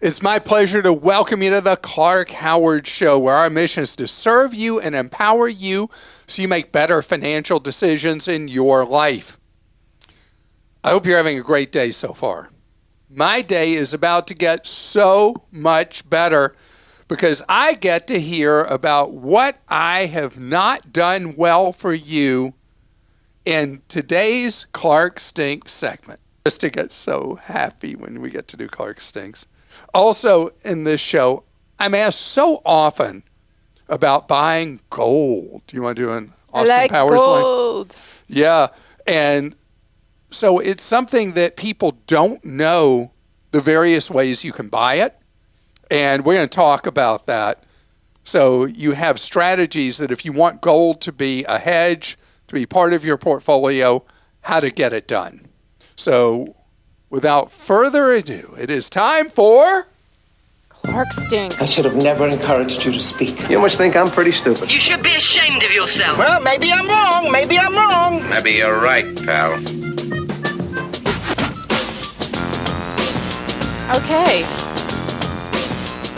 It's my pleasure to welcome you to the Clark Howard Show, where our mission is to serve you and empower you so you make better financial decisions in your life. I hope you're having a great day so far. My day is about to get so much better because I get to hear about what I have not done well for you in today's Clark Stinks segment. Christa gets so happy when we get to do Clark Stinks. Also in this show, I'm asked so often about buying gold. Do you want to do an Austin Powers gold. Line? Yeah, and so it's something that people don't know the various ways you can buy it, and we're going to talk about that. So you have strategies that if you want gold to be a hedge, to be part of your portfolio, how to get it done. So without further ado, it is time for Clark Stinks. I should have never encouraged you to speak. You must think I'm pretty stupid. You should be ashamed of yourself. Well, maybe I'm wrong. Maybe I'm wrong. Maybe you're right, pal. Okay.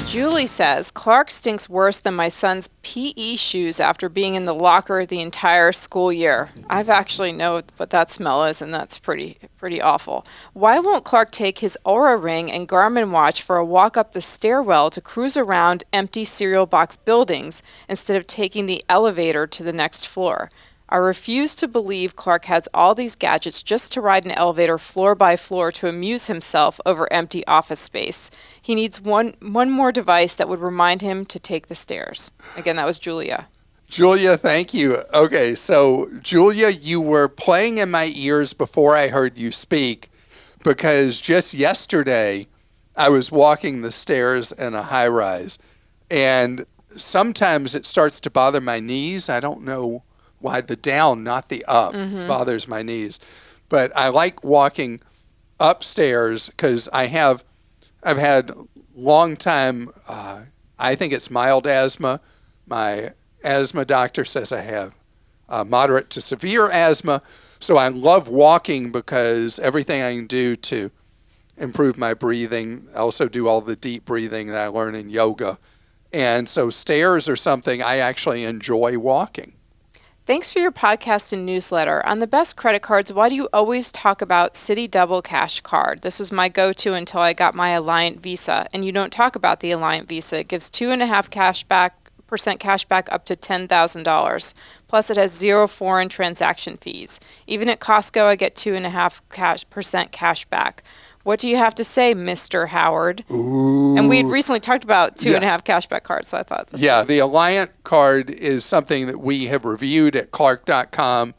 Julie says, Clark stinks worse than my son's PE shoes after being in the locker the entire school year. I've actually know what that smell is, and that's pretty awful. Why won't Clark take his Oura ring and Garmin watch for a walk up the stairwell to cruise around empty cereal box buildings instead of taking the elevator to the next floor? I refuse to believe Clark has all these gadgets just to ride an elevator floor by floor to amuse himself over empty office space. He needs one more device that would remind him to take the stairs. Again, that was Julia. Julia, thank you. Okay, so Julia, you were playing in my ears before I heard you speak because just yesterday I was walking the stairs in a high-rise, and sometimes it starts to bother my knees. I don't know why the down, not the up, bothers my knees. But I like walking upstairs because I've had long time, I think it's mild asthma. My asthma doctor says I have moderate to severe asthma. So I love walking because everything I can do to improve my breathing. I also do all the deep breathing that I learn in yoga. And so stairs are something I actually enjoy walking. Thanks for your podcast and newsletter. On the best credit cards, why do you always talk about Citi Double Cash Card? This was my go-to until I got my Alliant Visa. And you don't talk about the Alliant Visa. It gives 2.5% cash back up to $10,000. Plus, it has 0 foreign transaction fees. Even at Costco, I get 2.5% cash back. What do you have to say, Mr. Howard? Ooh. And we had recently talked about 2.5 cashback cards, so I thought this was... The Alliant card is something that we have reviewed at Clark.com.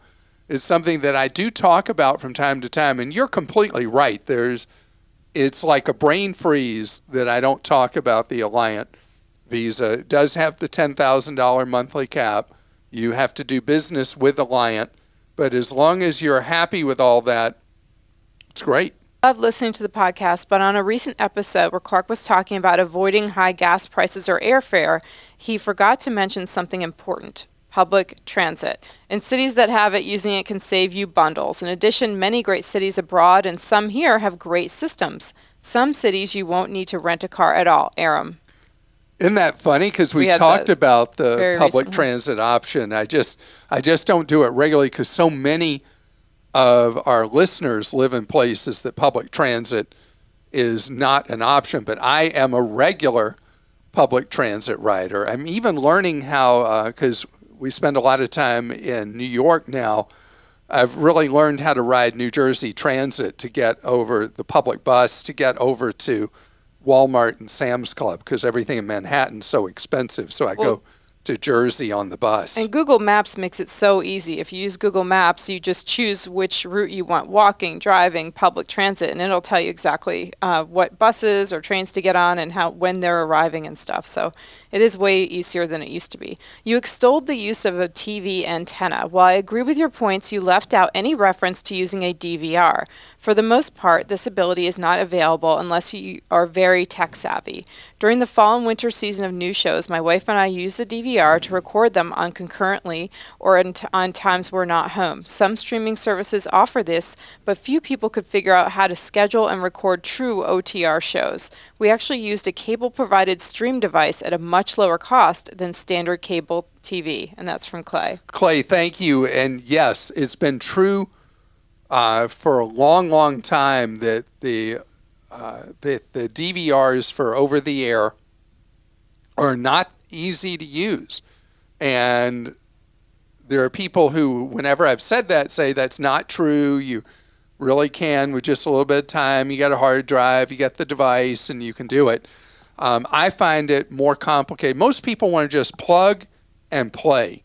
It's something that I do talk about from time to time, and you're completely right. It's like a brain freeze that I don't talk about the Alliant Visa. It does have the $10,000 monthly cap. You have to do business with Alliant, but as long as you're happy with all that, it's great. I love listening to the podcast, but on a recent episode where Clark was talking about avoiding high gas prices or airfare, he forgot to mention something important: public transit. In cities that have it, using it can save you bundles. In addition, many great cities abroad and some here have great systems. Some cities you won't need to rent a car at all. Aram. Isn't that funny? Because we talked about the public transit option. I just don't do it regularly because so many of our listeners live in places that public transit is not an option, but I am a regular public transit rider. I'm even learning how, because we spend a lot of time in New York now, I've really learned how to ride New Jersey Transit to get over the public bus, to get over to Walmart and Sam's Club, because everything in Manhattan is so expensive. So I go to Jersey on the bus. And Google Maps makes it so easy. If you use Google Maps, you just choose which route you want: walking, driving, public transit, and it'll tell you exactly what buses or trains to get on and when they're arriving and stuff. So it is way easier than it used to be. You extolled the use of a TV antenna. While I agree with your points, you left out any reference to using a DVR. For the most part, this ability is not available unless you are very tech savvy. During the fall and winter season of new shows, my wife and I use the DVR to record them on concurrently or on times we're not home. Some streaming services offer this, but few people could figure out how to schedule and record true OTR shows. We actually used a cable-provided stream device at a much lower cost than standard cable TV, and that's from Clay. Clay, thank you. And yes, it's been true for a long, long time that the DVRs for over-the-air are not easy to use. And there are people who, whenever I've said that, say that's not true. You really can with just a little bit of time. You got a hard drive, you got the device, and you can do it. I find it more complicated. Most people want to just plug and play.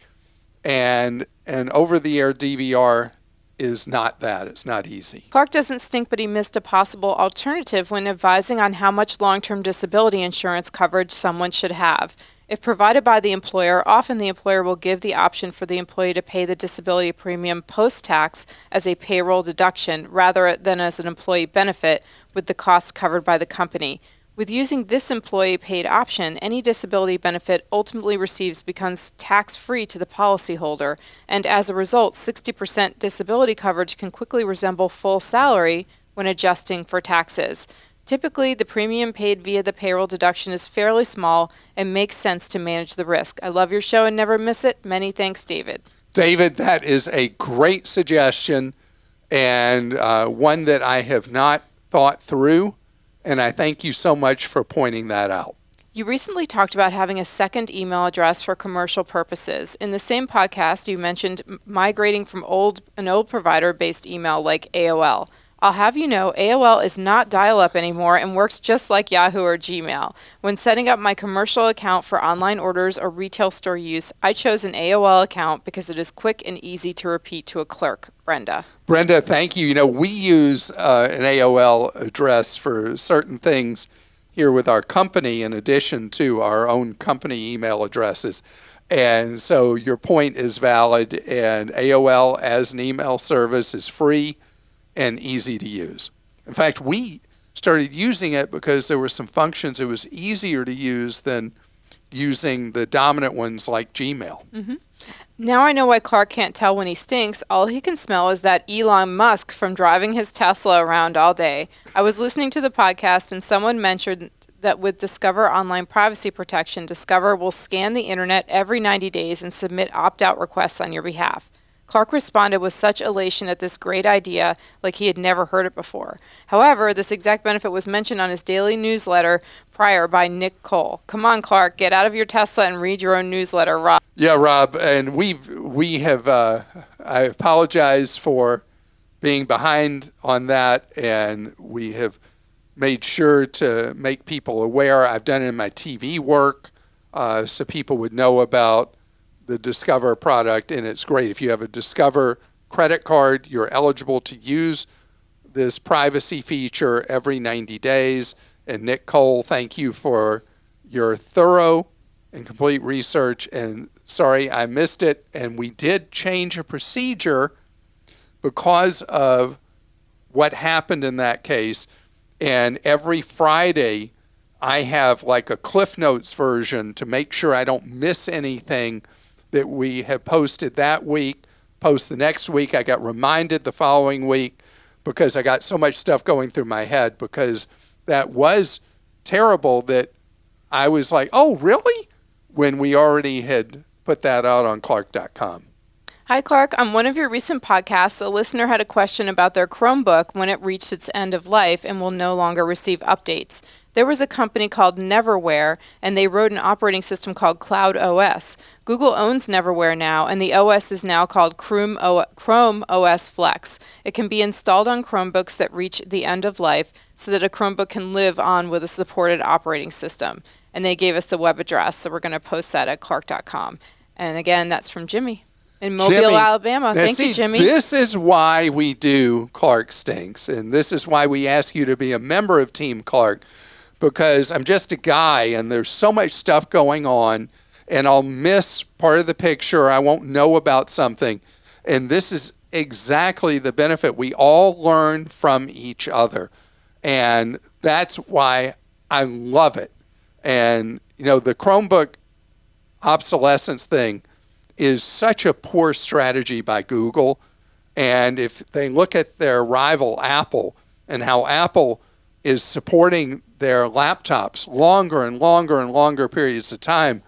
And an over-the-air DVR is not that. It's not easy. Clark doesn't stink, but he missed a possible alternative when advising on how much long-term disability insurance coverage someone should have. If provided by the employer, often the employer will give the option for the employee to pay the disability premium post-tax as a payroll deduction rather than as an employee benefit with the costs covered by the company. With using this employee-paid option, any disability benefit ultimately receives becomes tax-free to the policyholder, and as a result, 60% disability coverage can quickly resemble full salary when adjusting for taxes. Typically, the premium paid via the payroll deduction is fairly small and makes sense to manage the risk. I love your show and never miss it. Many thanks, David. David, that is a great suggestion and one that I have not thought through. And I thank you so much for pointing that out. You recently talked about having a second email address for commercial purposes. In the same podcast, you mentioned migrating from an old provider-based email like AOL. I'll have you know, AOL is not dial-up anymore and works just like Yahoo or Gmail. When setting up my commercial account for online orders or retail store use, I chose an AOL account because it is quick and easy to repeat to a clerk. Brenda. Brenda, thank you. You know, we use an AOL address for certain things here with our company in addition to our own company email addresses. And so your point is valid, and AOL as an email service is free and easy to use. In fact, we started using it because there were some functions it was easier to use than using the dominant ones like Gmail. Mm-hmm. Now I know why Clark can't tell when he stinks. All he can smell is that Elon Musk from driving his Tesla around all day. I was listening to the podcast and someone mentioned that with Discover Online Privacy Protection, Discover will scan the internet every 90 days and submit opt-out requests on your behalf. Clark responded with such elation at this great idea, like he had never heard it before. However, this exact benefit was mentioned on his daily newsletter prior by Nick Cole. Come on, Clark, get out of your Tesla and read your own newsletter, Rob. Yeah, Rob, and we have. I apologize for being behind on that, and we have made sure to make people aware. I've done it in my TV work, so people would know about the Discover product, and it's great. If you have a Discover credit card, you're eligible to use this privacy feature every 90 days. And Nick Cole, thank you for your thorough and complete research. And sorry, I missed it. And we did change a procedure because of what happened in that case. And every Friday, I have like a Cliff Notes version to make sure I don't miss anything that we have posted that week, post the next week. I got reminded the following week because I got so much stuff going through my head, because that was terrible that I was like, oh, really? When we already had put that out on Clark.com. Hi, Clark. On one of your recent podcasts, a listener had a question about their Chromebook when it reached its end of life and will no longer receive updates. There was a company called Neverware, and they wrote an operating system called Cloud OS. Google owns Neverware now, and the OS is now called Chrome OS Flex. It can be installed on Chromebooks that reach the end of life so that a Chromebook can live on with a supported operating system. And they gave us the web address, so we're going to post that at Clark.com. And again, that's from Jimmy in Mobile, Jimmy, Alabama. Now, Thank you, Jimmy. This is why we do Clark Stinks, and this is why we ask you to be a member of Team Clark, because I'm just a guy, and there's so much stuff going on, and I'll miss part of the picture. I won't know about something, and this is exactly the benefit. We all learn from each other. And that's why I love it. And, the Chromebook obsolescence thing is such a poor strategy by Google. And if they look at their rival Apple and how Apple is supporting their laptops longer and longer and longer periods of time,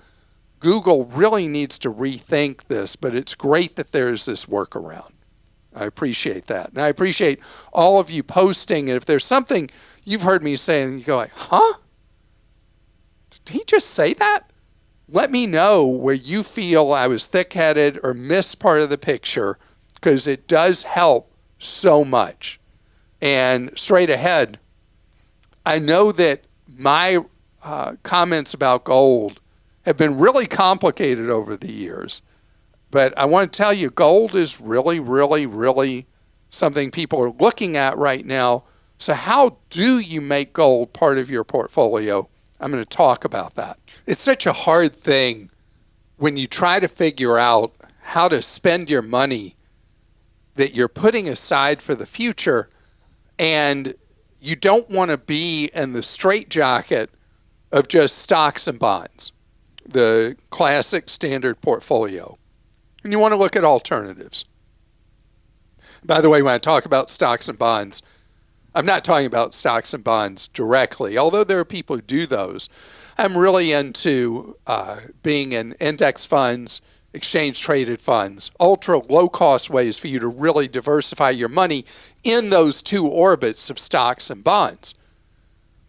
Google really needs to rethink this, but it's great that there's this workaround. I appreciate that. And I appreciate all of you posting. And if there's something you've heard me say and you go like, huh? Did he just say that? Let me know where you feel I was thick-headed or missed part of the picture, because it does help so much. And straight ahead, I know that my comments about gold have been really complicated over the years. But I want to tell you, gold is really, really, really something people are looking at right now. So how do you make gold part of your portfolio? I'm going to talk about that. It's such a hard thing when you try to figure out how to spend your money that you're putting aside for the future, and you don't want to be in the straitjacket of just stocks and bonds, the classic standard portfolio. And you want to look at alternatives. By the way, when I talk about stocks and bonds, I'm not talking about stocks and bonds directly, although there are people who do those. I'm really into being in index funds, exchange-traded funds, ultra low-cost ways for you to really diversify your money in those two orbits of stocks and bonds.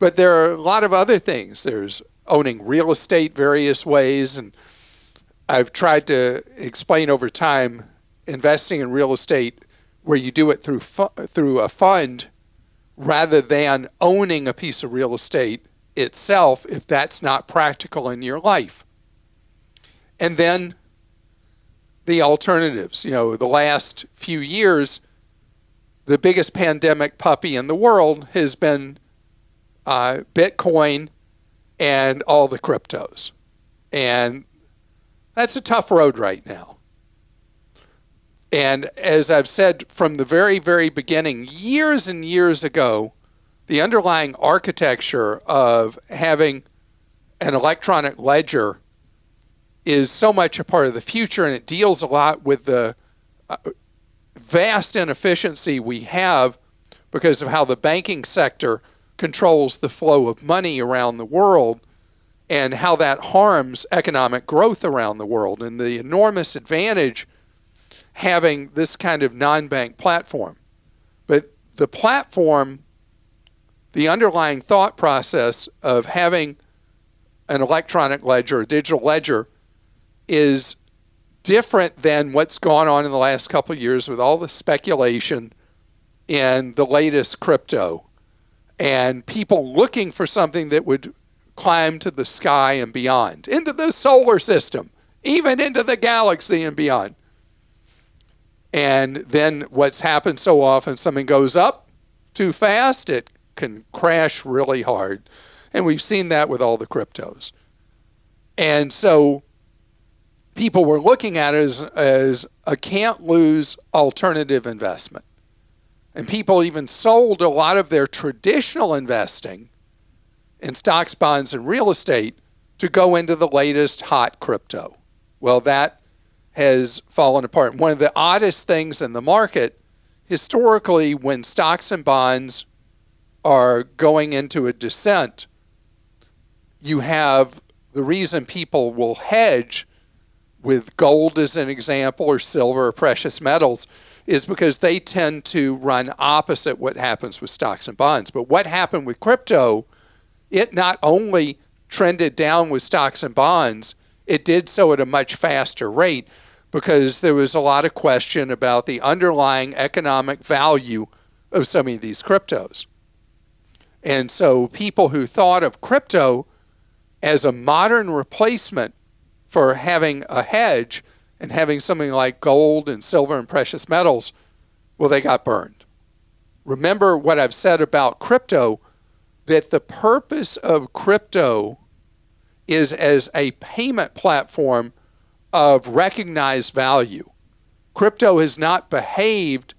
But there are a lot of other things. There's owning real estate various ways, and I've tried to explain over time investing in real estate where you do it through a fund rather than owning a piece of real estate itself if that's not practical in your life. And then the alternatives. The last few years, the biggest pandemic puppy in the world has been Bitcoin and all the cryptos. And that's a tough road right now. And as I've said from the very, very beginning, years and years ago, the underlying architecture of having an electronic ledger is so much a part of the future, and it deals a lot with the vast inefficiency we have because of how the banking sector controls the flow of money around the world and how that harms economic growth around the world, and the enormous advantage having this kind of non-bank platform. But the platform, the underlying thought process of having an electronic ledger, a digital ledger, is different than what's gone on in the last couple of years with all the speculation in the latest crypto and people looking for something that would climb to the sky and beyond, into the solar system, even into the galaxy and beyond. And then what's happened so often, something goes up too fast, it can crash really hard. And we've seen that with all the cryptos. And so people were looking at it as a can't-lose alternative investment. And people even sold a lot of their traditional investing in stocks, bonds, and real estate to go into the latest hot crypto. Well, that has fallen apart. One of the oddest things in the market, historically, when stocks and bonds are going into a descent, you have the reason people will hedge with gold as an example, or silver or precious metals, is because they tend to run opposite what happens with stocks and bonds. But what happened with crypto, it not only trended down with stocks and bonds, it did so at a much faster rate because there was a lot of question about the underlying economic value of some of these cryptos. And so people who thought of crypto as a modern replacement for having a hedge and having something like gold and silver and precious metals, well, they got burned. Remember what I've said about crypto, that the purpose of crypto is as a payment platform of recognized value. crypto has not behaved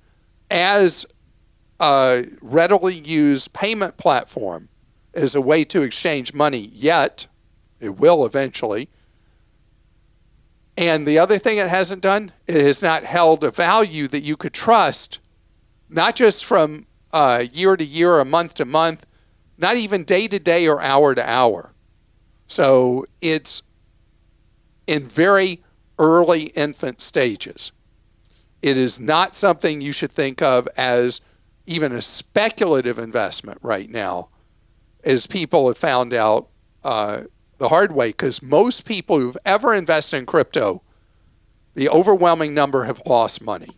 as a readily used payment platform as a way to exchange money yet. It will eventually. And the other thing it hasn't done, it has not held a value that you could trust, not just from year to year or month to month, not even day to day or hour to hour. So it's in very early infant stages. It is not something you should think of as even a speculative investment right now, as people have found out the hard way, because most people who've ever invested in crypto, the overwhelming number have lost money.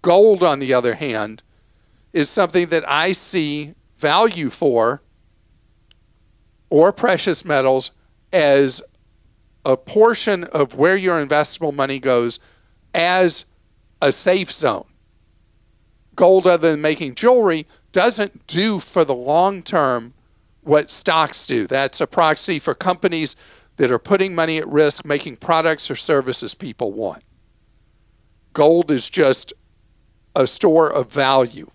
Gold, on the other hand, is something that I see value for, or precious metals, as a portion of where your investable money goes as a safe zone. Gold, other than making jewelry, doesn't do for the long term what stocks do. That's a proxy for companies that are putting money at risk, making products or services people want. Gold is just a store of value.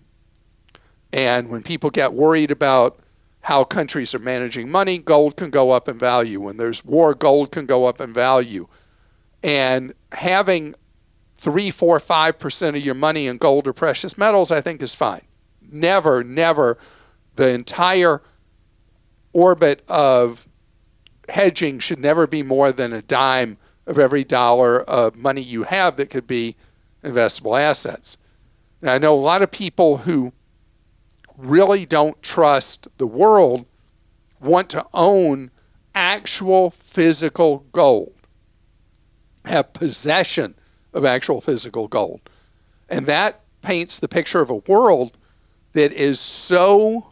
And when people get worried about how countries are managing money, gold can go up in value. When there's war, gold can go up in value. And having 3, 4, 5% of your money in gold or precious metals, I think, is fine. Never the entire orbit of hedging should never be more than a dime of every dollar of money you have that could be investable assets. Now, I know a lot of people who really don't trust the world want to own actual physical gold, have possession of actual physical gold. And that paints the picture of a world that is so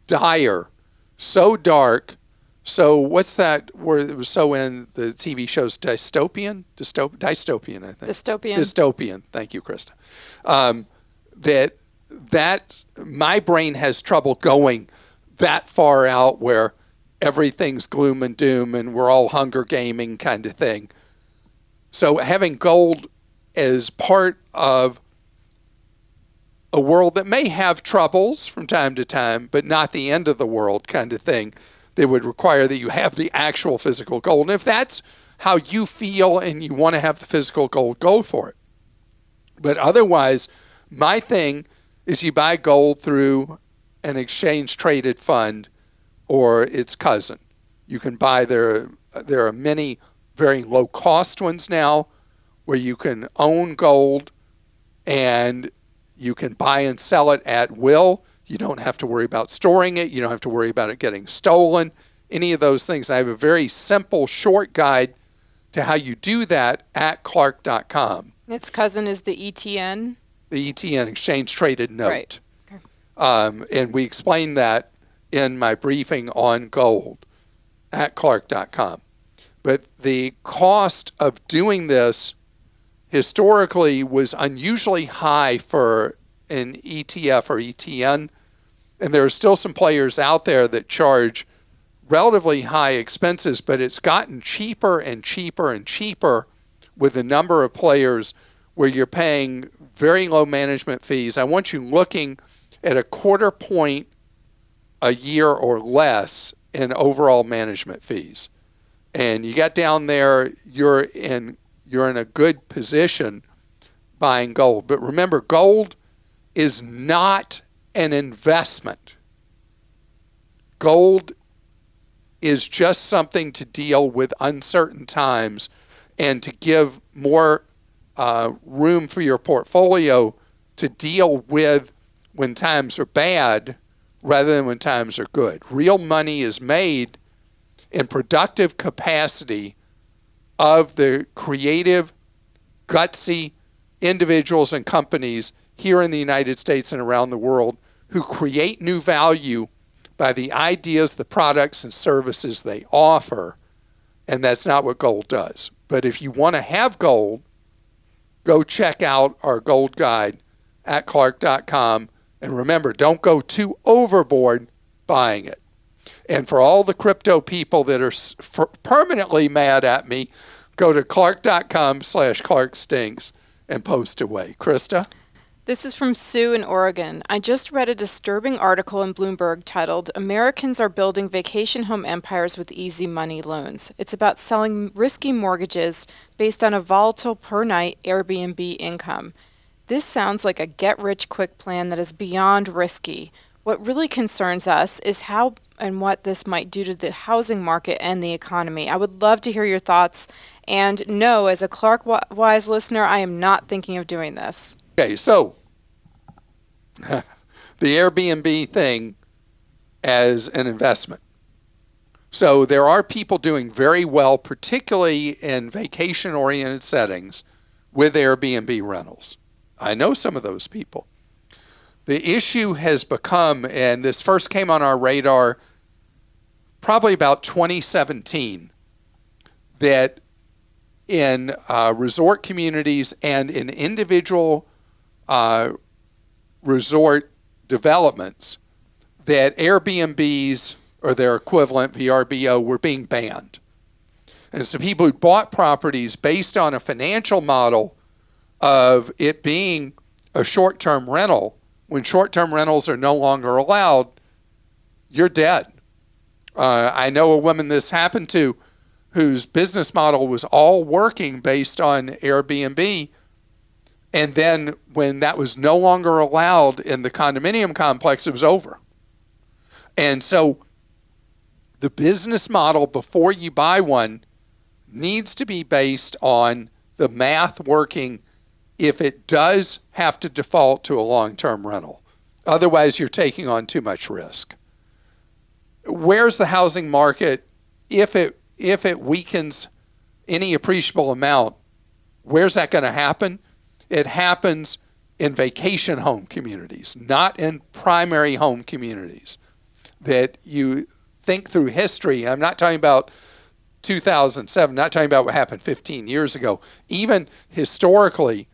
dire, so dark, so what's that word that was so in the TV shows? Dystopian, I think. Dystopian. Thank you, Christa. That my brain has trouble going that far out where everything's gloom and doom and we're all Hunger Gaming kind of thing. So having gold as part of a world that may have troubles from time to time, but not the end of the world kind of thing, that would require that you have the actual physical gold. And if that's how you feel and you want to have the physical gold, go for it. But otherwise, my thing is you buy gold through an exchange-traded fund or its cousin. You can buy, there are many very low-cost ones now where you can own gold and you can buy and sell it at will. You don't have to worry about storing it. You don't have to worry about it getting stolen, any of those things. I have a very simple, short guide to how you do that at Clark.com. Its cousin is the ETN? The ETN, Exchange Traded Note. Right. Okay. And we explain that in my briefing on gold at Clark.com. But the cost of doing this historically was unusually high for an ETF or ETN. And there are still some players out there that charge relatively high expenses, but it's gotten cheaper and cheaper and cheaper with the number of players where you're paying very low management fees. I want you looking at a 1/4 point a year or less in overall management fees. And you got down there, you're in a good position buying gold. But remember, gold is not an investment. Gold is just something to deal with uncertain times and to give more room for your portfolio to deal with when times are bad rather than when times are good. Real money is made in productive capacity of the creative, gutsy individuals and companies here in the United States and around the world who create new value by the ideas, the products, and services they offer. And that's not what gold does. But if you want to have gold, go check out our gold guide at Clark.com. And remember, don't go too overboard buying it. And for all the crypto people that are permanently mad at me, go to Clark.com/ClarkStinks and post away. Christa? This is from Sue in Oregon. I just read a disturbing article in Bloomberg titled, Americans Are Building Vacation Home Empires with Easy Money Loans. It's about selling risky mortgages based on a volatile per-night Airbnb income. This sounds like a get-rich-quick plan that is beyond risky. What really concerns us is how and what this might do to the housing market and the economy. I would love to hear your thoughts. And no, as a Clark Wise listener, I am not thinking of doing this. Okay, so the Airbnb thing as an investment. So there are people doing very well, particularly in vacation-oriented settings, with Airbnb rentals. I know some of those people. The issue has become, and this first came on our radar probably about 2017, that in resort communities and in individual resort developments, that Airbnbs or their equivalent VRBO were being banned. And so people who bought properties based on a financial model of it being a short-term rental, when short-term rentals are no longer allowed, you're dead. I know a woman this happened to whose business model was all working based on Airbnb. And then when that was no longer allowed in the condominium complex, it was over. And so the business model before you buy one needs to be based on the math working if it does have to default to a long-term rental. Otherwise, you're taking on too much risk. Where's the housing market if it weakens any appreciable amount? Where's that going to happen? It happens in vacation home communities, not in primary home communities. That you think through history. I'm not talking about 2007, not talking about what happened 15 years ago. Even historically,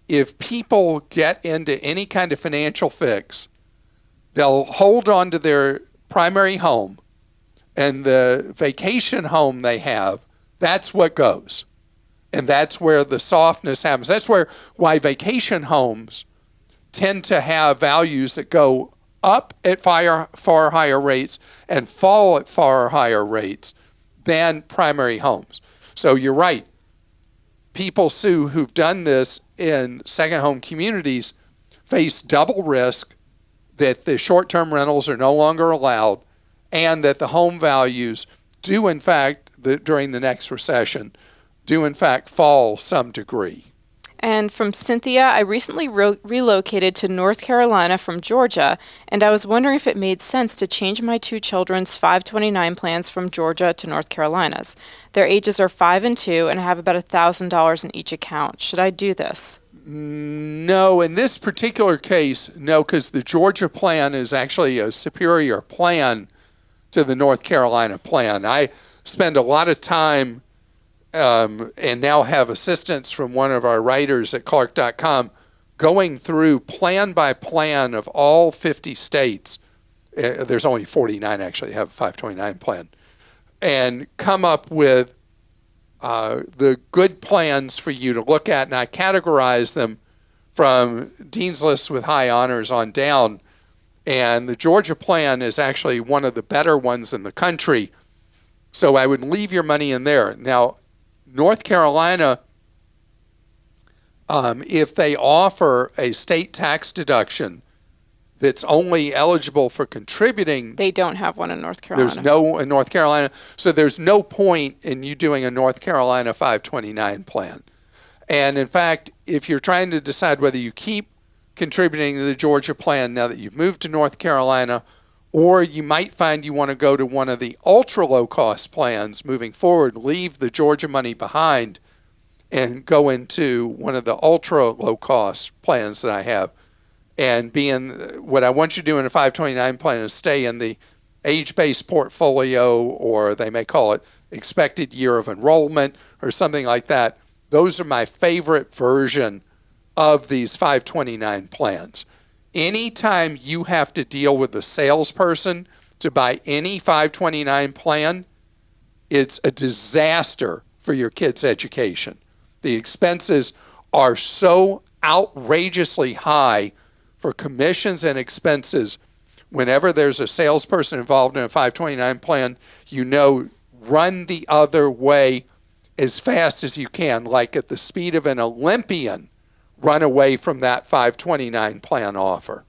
if people get into any kind of financial fix, they'll hold on to their primary home, and the vacation home they have, that's what goes. And that's where the softness happens. That's why vacation homes tend to have values that go up at far higher rates and fall at far higher rates than primary homes. So you're right. People, Sue, who've done this in second home communities face double risk that the short-term rentals are no longer allowed and that the home values do, in fact, during the next recession, do in fact fall some degree. And from Cynthia, I recently relocated to North Carolina from Georgia, and I was wondering if it made sense to change my two children's 529 plans from Georgia to North Carolina's. Their ages are 5 and 2, and I have about $1,000 in each account. Should I do this? No, in this particular case, no, because the Georgia plan is actually a superior plan to the North Carolina plan. I spend a lot of time and now have assistance from one of our writers at Clark.com going through plan by plan of all 50 states. There's only 49 actually have a 529 plan, and come up with the good plans for you to look at. And I categorize them from Dean's List with high honors on down. And the Georgia plan is actually one of the better ones in the country. So I would leave your money in there. Now, North Carolina, if they offer a state tax deduction that's only eligible for contributing. They don't have one in North Carolina. There's no in North Carolina. So there's no point in you doing a North Carolina 529 plan. And in fact, if you're trying to decide whether you keep contributing to the Georgia plan now that you've moved to North Carolina, or you might find you want to go to one of the ultra low-cost plans moving forward, leave the Georgia money behind, and go into one of the ultra low-cost plans that I have. And what I want you to do in a 529 plan is stay in the age-based portfolio, or they may call it expected year of enrollment or something like that. Those are my favorite version of these 529 plans. Anytime you have to deal with a salesperson to buy any 529 plan, it's a disaster for your kid's education. The expenses are so outrageously high for commissions and expenses. Whenever there's a salesperson involved in a 529 plan, run the other way as fast as you can, like at the speed of an Olympian, run away from that 529 plan offer.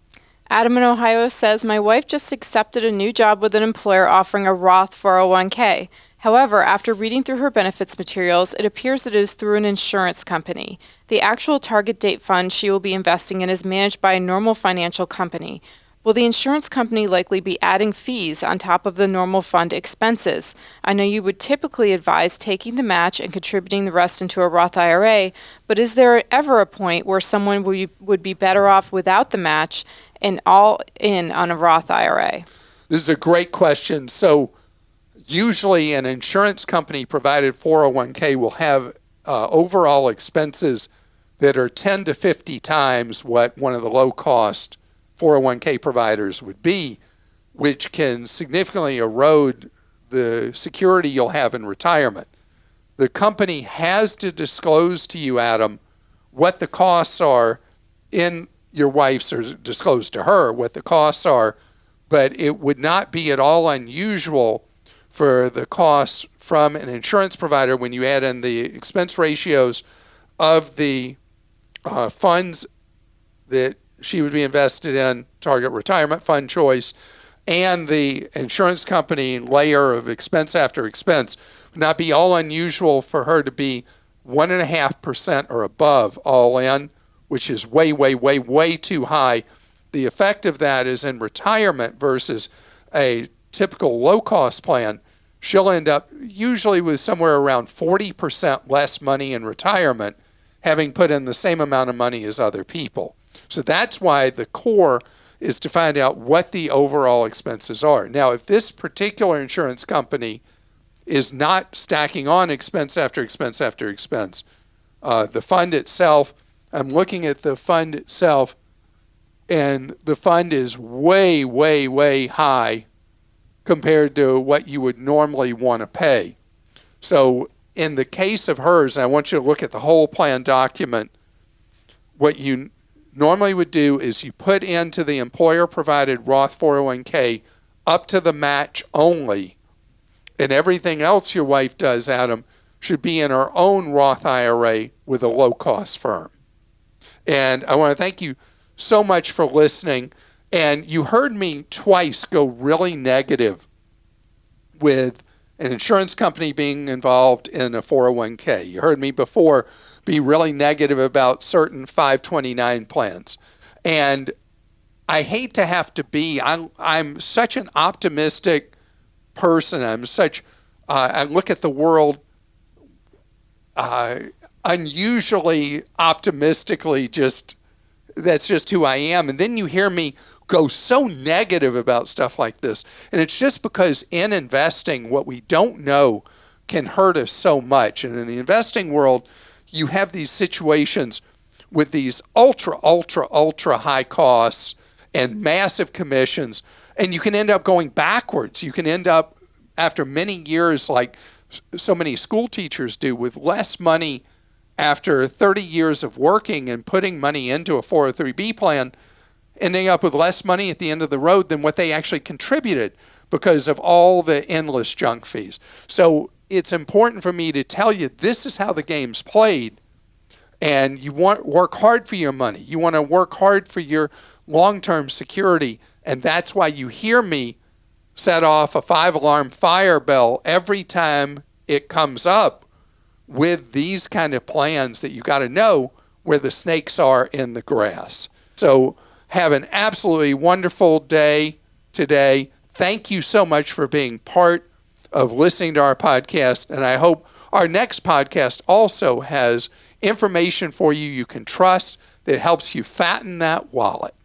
Adam in Ohio says, my wife just accepted a new job with an employer offering a Roth 401k. However, after reading through her benefits materials, it appears that it is through an insurance company. The actual target date fund she will be investing in is managed by a normal financial company. Will the insurance company likely be adding fees on top of the normal fund expenses? I know you would typically advise taking the match and contributing the rest into a Roth IRA, but is there ever a point where someone would be better off without the match and all in on a Roth IRA? This is a great question. So usually an insurance company provided 401k will have overall expenses that are 10 to 50 times what one of the low-cost 401k providers would be, which can significantly erode the security you'll have in retirement. The company has to disclose to you, Adam, what the costs are in your wife's, or disclose to her what the costs are, but it would not be at all unusual for the costs from an insurance provider when you add in the expense ratios of the funds that she would be invested in, target retirement fund choice, and the insurance company layer of expense after expense. It would not be all unusual for her to be 1.5% or above all in, which is way, way, way, way too high. The effect of that is in retirement versus a typical low-cost plan, she'll end up usually with somewhere around 40% less money in retirement, having put in the same amount of money as other people. So that's why the core is to find out what the overall expenses are. Now, if this particular insurance company is not stacking on expense after expense after expense, the fund itself, I'm looking at the fund itself, and the fund is way, way, way high compared to what you would normally want to pay. So in the case of hers, and I want you to look at the whole plan document, what you normally would do is you put into the employer-provided Roth 401k up to the match only, and everything else your wife does, Adam, should be in her own Roth IRA with a low-cost firm. And I want to thank you so much for listening. And you heard me twice go really negative with an insurance company being involved in a 401k. You heard me before be really negative about certain 529 plans. And I hate to have to be, I'm such an optimistic person. I look at the world unusually optimistically, that's just who I am. And then you hear me go so negative about stuff like this. And it's just because in investing, what we don't know can hurt us so much. And in the investing world, you have these situations with these ultra high costs and massive commissions, and you can end up going backwards. You can end up, after many years, like so many school teachers do, with less money after 30 years of working and putting money into a 403B plan, ending up with less money at the end of the road than what they actually contributed because of all the endless junk fees. So it's important for me to tell you this is how the game's played, and you want to work hard for your money. You want to work hard for your long-term security, and that's why you hear me set off a 5-alarm fire bell every time it comes up with these kind of plans that you got to know where the snakes are in the grass. So have an absolutely wonderful day today. Thank you so much for being part of listening to our podcast, and I hope our next podcast also has information for you you can trust that helps you fatten that wallet.